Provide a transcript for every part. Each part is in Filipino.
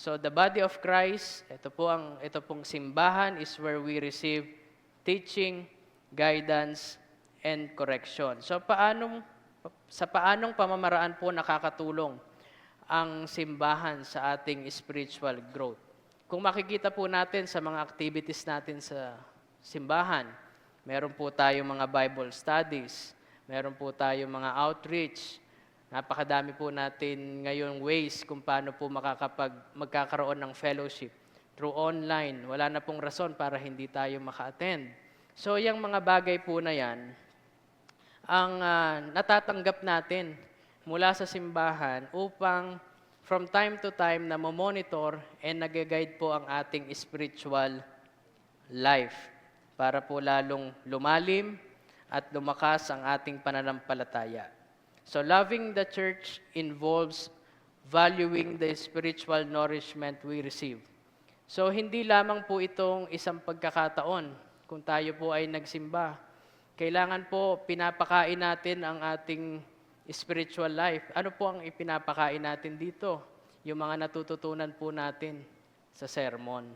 So the body of Christ, ito pong simbahan is where we receive teaching, guidance, and correction. So sa paanong pamamaraan po nakakatulong ang simbahan sa ating spiritual growth? Kung makikita po natin sa mga activities natin sa simbahan, meron po tayong mga Bible studies, meron po tayong mga outreach. Napakadami po natin ngayon ways kung paano po magkakaroon ng fellowship. Through online, wala na pong rason para hindi tayo maka-attend. So, yung mga bagay po na yan, ang natatanggap natin mula sa simbahan upang from time to time na monitor and nag-guide po ang ating spiritual life para po lalong lumalim at lumakas ang ating pananampalataya. So loving the church involves valuing the spiritual nourishment we receive. So hindi lamang po itong isang pagkakataon kung tayo po ay nagsimba. Kailangan po pinapakain natin ang ating spiritual life. Ano po ang ipinapakain natin dito? Yung mga natututunan po natin sa sermon.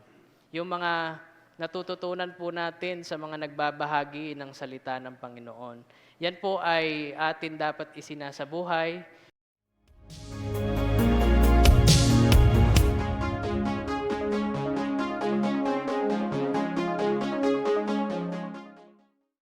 Yung mga natututunan po natin sa mga nagbabahagi ng salita ng Panginoon. Yan po ay atin dapat isinasabuhay.